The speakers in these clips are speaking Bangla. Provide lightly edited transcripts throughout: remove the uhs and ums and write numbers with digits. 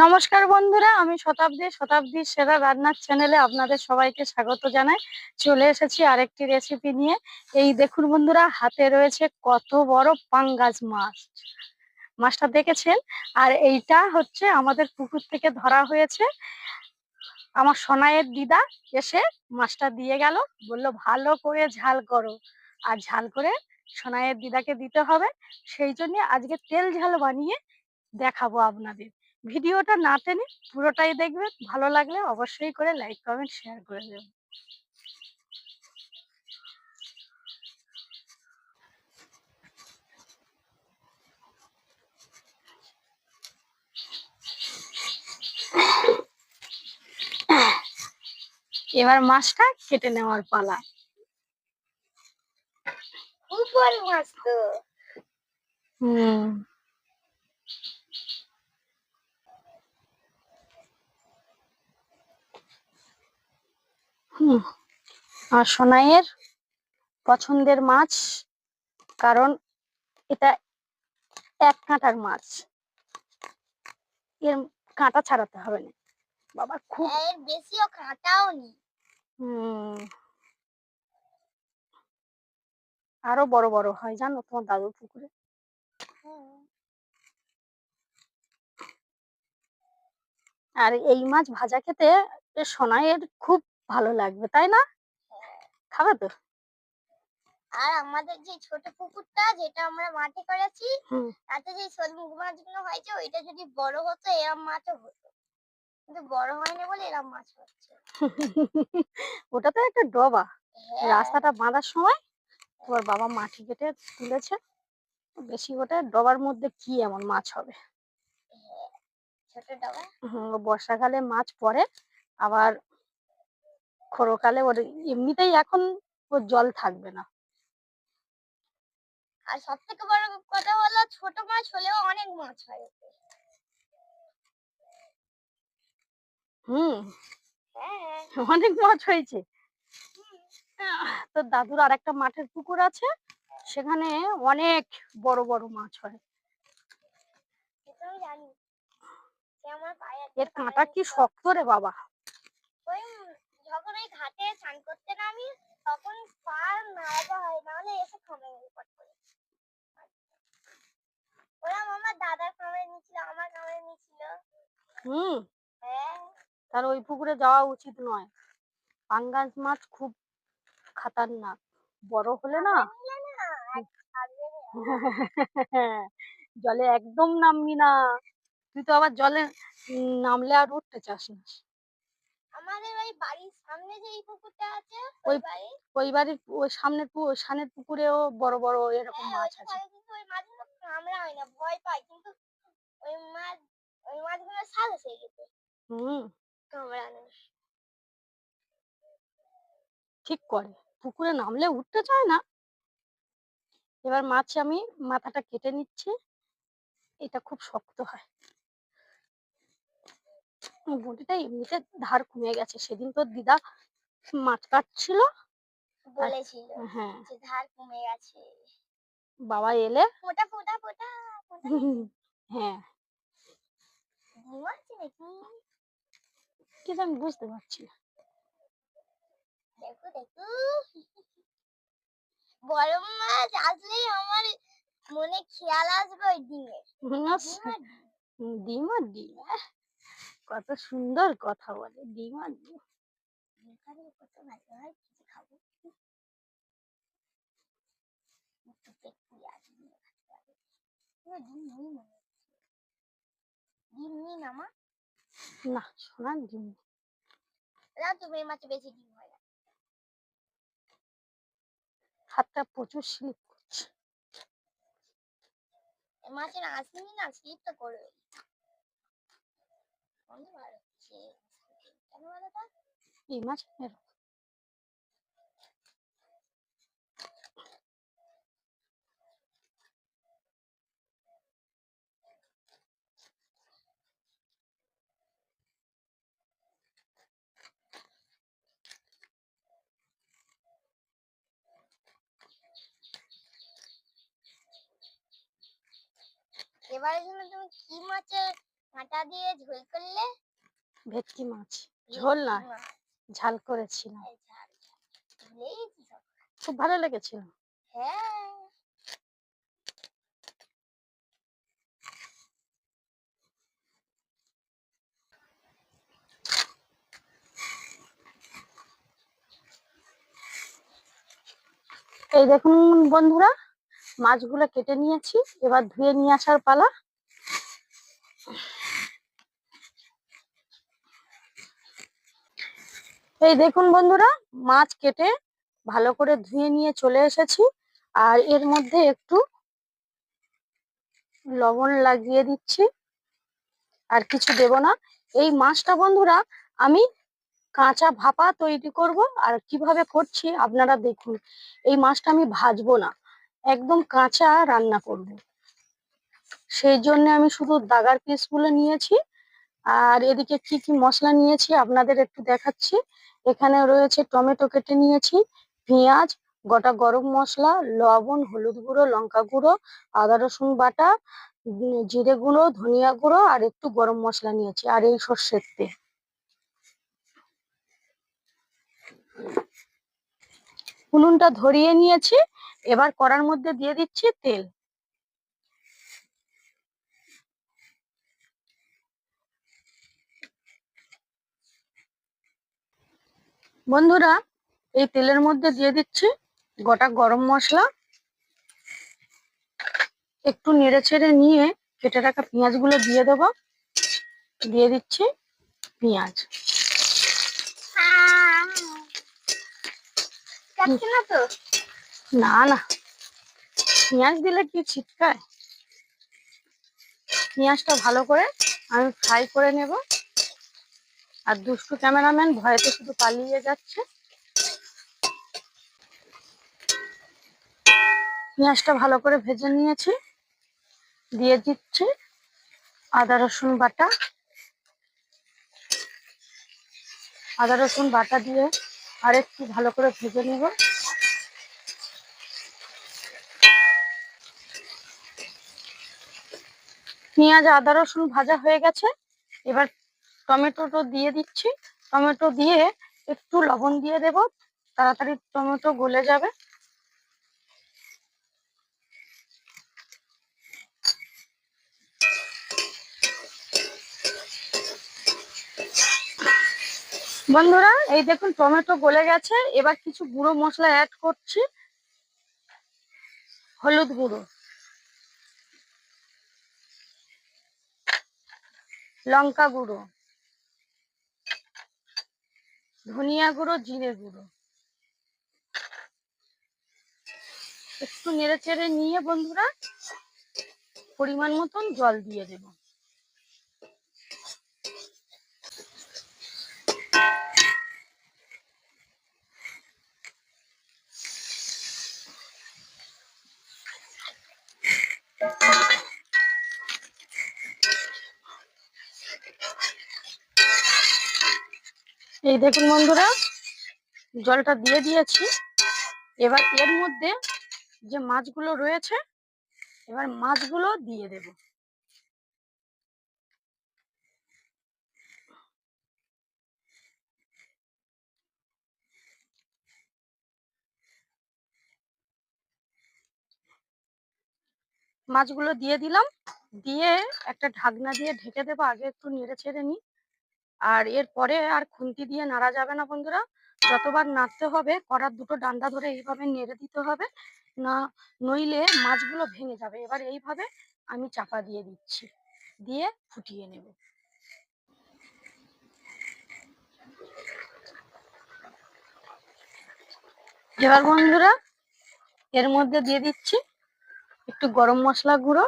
নমস্কার বন্ধুরা, আমি শতাব্দীর সেরা রান্নার চ্যানেলে আপনাদের সবাইকে স্বাগত জানাই। চলে এসেছি আরেকটি রেসিপি নিয়ে। এই দেখুন বন্ধুরা, হাতে রয়েছে কত বড় পাঙ্গাস মাছ। মাছটা দেখেছেন? আর এইটা হচ্ছে আমাদের পুকুর থেকে ধরা হয়েছে। আমার সোনাইয়ের দিদা এসে মাছটা দিয়ে গেল, বললো ভালো করে ঝাল করো। আর ঝাল করে সোনাইয়ের দিদাকে দিতে হবে। সেই জন্য আজকে তেল ঝাল বানিয়ে দেখাবো আপনাদের। ভিডিওটা না টেনে পুরোটাই দেখবেন। ভালো লাগলে অবশ্যই করে লাইক কমেন্ট শেয়ার করে দেবেন। এবার মাছটা কেটে নেওয়ার পালা। মাছ তো আর সোনাইয়ের পছন্দের মাছ, কারণ এটা এক কাঁটার মাছ, এর কাঁটা ছাড়াতে হবে না বাবা। খুব এর বেশিও কাঁটাও নেই। আরো বড় বড় হয় জানো তোমার দাদুর পুকুরে। আর এই মাছ ভাজা খেতে সোনাইয়ের খুব ভালো লাগবে, তাই না? খাবে তো? আর আমাদের যে ছোট পুকুরটা যেটা আমরা মাঠে করেছি, তাতে যে শোলমুখ মাছগুলো হয়েছে ওইটা যদি বড় হতো এরম মাছও হতো, কিন্তু বড় হয়নি বলে এরম মাছ হচ্ছে। ওটা তো একটা ডোবা। রাস্তাটা বাঁধার সময় তোমার বাবা মাটি কেটে তুলেছে। বেশি ওটা ডবার মধ্যে কি এমন মাছ হবে? ছোট ডবা। বর্ষাকালে মাছ পড়ে, আবার খরকালে ওর এমনিতেই এখন ওর জল থাকবে না। আর সব থেকে বড় কথা হলো ছোট মাছ হলেও অনেক মাছ হয়। অনেক মাছ হয়েছে। তো দাদুর আর একটা মাঠের পুকুর আছে, সেখানে অনেক বড় বড় মাছ হয়। এর কাঁটা কি শক্ত রে বাবা। ওই যখন ওই ঘাটে স্নান করতে নামি তখন পা নাড়াতে হয়, নাহলে এসে খামে পট করে। ওরা আমার দাদার কামড়ে নিয়েছিল, আমার কামড়ে নিয়েছিল। তার ওই পুকুরে যাওয়া উচিত নয়। পাঙ্গাস মাছ খুব খাতারনাক। বড় হলে না জলে একদম নামবি না। তুই তো আবার জলে নামলে আর উঠতে চাস না। আমাদের ওই বাড়ির সামনে যে এই পুকুরটা আছে, ওই বাড়ির ওই সামনের পুকুরেও বড় বড় এরকম মাছ আছে। কিন্তু ওই মাছগুলো কামড়া হয় না, ভয় পায়, কিন্তু ওই মাছগুলো সাহস হয়ে গেছে কামড়ানো। ঠিক করে পুকুরে নামলে উঠতে চায় না। এবার মাছ আমি মাথাটা কেটে নিচ্ছি। এটা খুব শক্ত হয়। বটিটা এমনিতে ধার কমে গেছে। সেদিন তোর দিদা মাছ কাটছিল, বলেছিল যে ধার কমে গেছে। বাবা এলে ফোটা ফোটা ফোটা ফোটা। হ্যাঁ, ঘুমাচ্ছে নাকি কি আমি বুঝতে পারছি না। দেখো দেখো, বড় মাছ আসলেই আমার মনে খেয়াল আসবে ওই ডিমের। ডিম আর ডিম, কত সুন্দর কথা বলে। ডিম আর ডিম কত ভালো হয়, কিছু খাবো। ডিম নেই না মা? না সোনার ডিম না, তুমি এই মাছে বেশি ডিম হয় না। হাতটা প্রচুর স্লিপ করছে। এই মাছের আসেনি না, স্লিপ তো করবে। অনেক ভালো হচ্ছে। কেন ভালো তা? এই মাছ এবারে জন্য তুমি কি মাছের কাঁটা দিয়ে ঝোল করলে ভেটকি মাছ ঝোল না, ভেটকি মাছ। ঝাল করেছিলাম, এই ঝাল ঝাল। ভুলেই গেছি সব। খুব ভালো লেগেছিল। হ্যাঁ। এই দেখুন বন্ধুরা, মাছগুলো কেটে নিয়েছি, এবার ধুয়ে নিয়ে আসার পালা। এই দেখুন বন্ধুরা, মাছ কেটে ভালো করে ধুয়ে নিয়ে চলে এসেছি, আর এর মধ্যে একটু লবণ লাগিয়ে দিচ্ছি, আর কিছু দেব না। এই মাছটা বন্ধুরা আমি কাঁচা ভাপা তৈরি করব, আর কিভাবে করছি আপনারা দেখুন। এই মাছটা আমি ভাজবো না, একদম কাঁচা রান্না করব। সেই জন্য আমি শুধু দাগার পিসগুলো নিয়েছি, আর এদিকে কি কি মশলা নিয়েছি আপনাদের একটু দেখাচ্ছি। এখানে রয়েছে টমেটো কেটে নিয়েছি, পেঁয়াজ, গোটা গরম মশলা, লবণ, হলুদ গুঁড়ো, লঙ্কা গুঁড়ো, আদা রসুন বাটা, জিরে গুঁড়ো, ধনিয়া গুঁড়ো, আর একটু গরম মশলা নিয়েছি, আর এই সর্ষের তেল। উনুনটা ধরিয়ে নিয়েছি, এবার কড়ার মধ্যে দিয়ে দিচ্ছি তেল। বন্ধুরা, এই তেলের মধ্যে দিয়ে দিচ্ছি গোটা গরম মশলা, একটু নেড়ে চেড়ে নিয়ে কেটে রাখা পেঁয়াজ গুলো দিয়ে দেবো। দিয়ে দিচ্ছি পেঁয়াজ। কাটছে না তো? না না, পেঁয়াজ দিলে কি ছিটকায়। পেঁয়াজটা ভালো করে আমি ফ্রাই করে নেব, আর দুষ্টু ক্যামেরাম্যান ভয়েতে শুধু পালিয়ে যাচ্ছে। পেঁয়াজটা ভালো করে ভেজে নিয়েছি, দিয়ে দিচ্ছি আদা রসুন বাটা। আদা রসুন বাটা দিয়ে আর একটু ভালো করে ভেজে নেব। পেঁয়াজ আদা রসুন ভাজা হয়ে গেছে, এবার টমেটোটা দিয়ে দিচ্ছি। টমেটো দিয়ে একটু লবণ দিয়ে দেব, তাড়াতাড়ি টমেটো গলে যাবে। বন্ধুরা, এই দেখুন টমেটো গলে গেছে, এবার কিছু গুঁড়ো মশলা অ্যাড করছি। হলুদ গুঁড়ো, লঙ্কা গুঁড়ো, ধনিয়া গুঁড়ো, জিরে গুঁড়ো। একটু নেড়ে চেড়ে নিয়ে বন্ধুরা পরিমাণ মতন জল দিয়ে দেব। এই দেখুন বন্ধুরা, জলটা দিয়ে দিয়েছি, এবার এর মধ্যে যে মাছগুলো রয়েছে, এবার মাছগুলো দিয়ে দেব। মাছগুলো দিয়ে দিলাম, দিয়ে একটা ঢাকনা দিয়ে ঢেকে দেবো। আগে একটু নেড়ে ছেড়ে নিই, আর এরপরে আর খুন্তি দিয়ে নাড়া যাবে না বন্ধুরা। যতবার নাড়তে হবে, কড়ার দুটো ডান্ডা ধরে এইভাবে নেড়ে দিতে হবে, না নইলে মাছগুলো ভেঙে যাবে। এবার এইভাবে আমি চাপা দিয়ে দিচ্ছি, দিয়ে ফুটিয়ে নেব। এবার বন্ধুরা এর মধ্যে দিয়ে দিচ্ছি একটু গরম মশলা গুঁড়ো,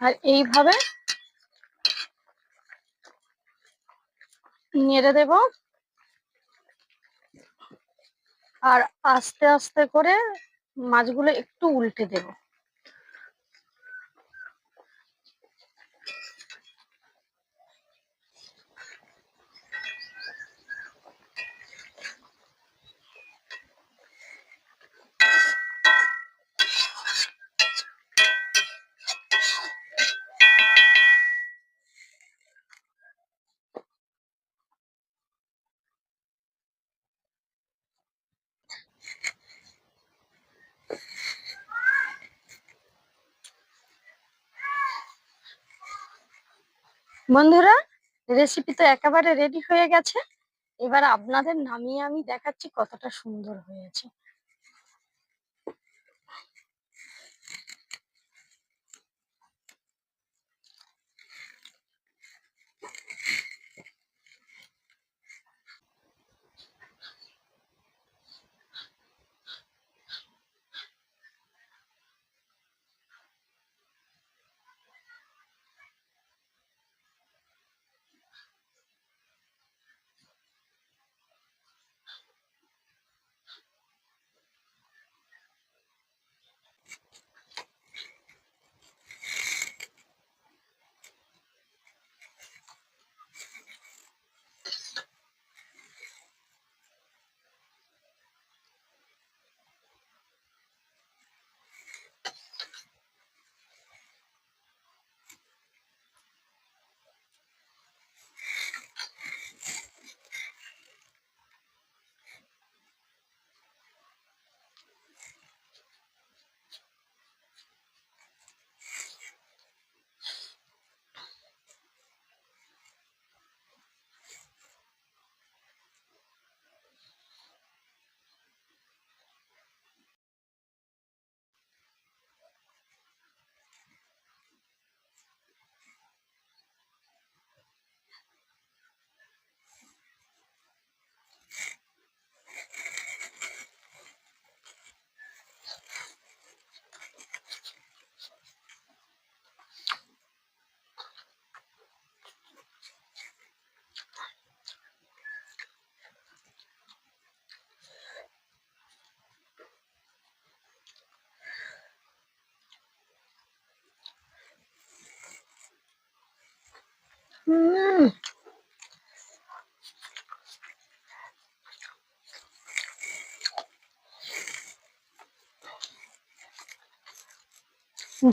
আর এইভাবে নেড়ে দেব, আর আস্তে আস্তে করে মাছগুলো একটু উল্টে দেব। বন্ধুরা, রেসিপি তো একেবারে রেডি হয়ে গেছে। এবার আপনাদের নামিয়ে আমি দেখাচ্ছি কতটা সুন্দর হয়েছে।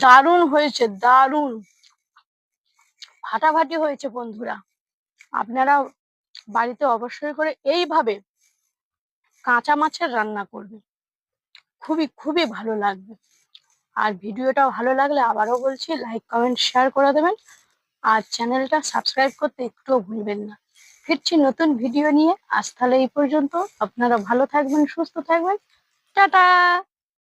দারুণ হয়েছে, দারুণ ফাটাফাটি হয়েছে। বন্ধুরা, আপনারা বাড়িতে অবশ্যই করে এইভাবে কাঁচা মাছের রান্না করবেন, খুবই খুবই ভালো লাগবে। আর ভিডিওটা ভালো লাগলে আবারও বলছি, লাইক কমেন্ট শেয়ার করে দেবেন। আর চ্যানেলটা সাবস্ক্রাইব করতে একটুও ভুলবেন না। ফিরছি নতুন ভিডিও নিয়ে। আজ তাহলে এই পর্যন্ত। আপনারা ভালো থাকবেন, সুস্থ থাকবেন। টাটা।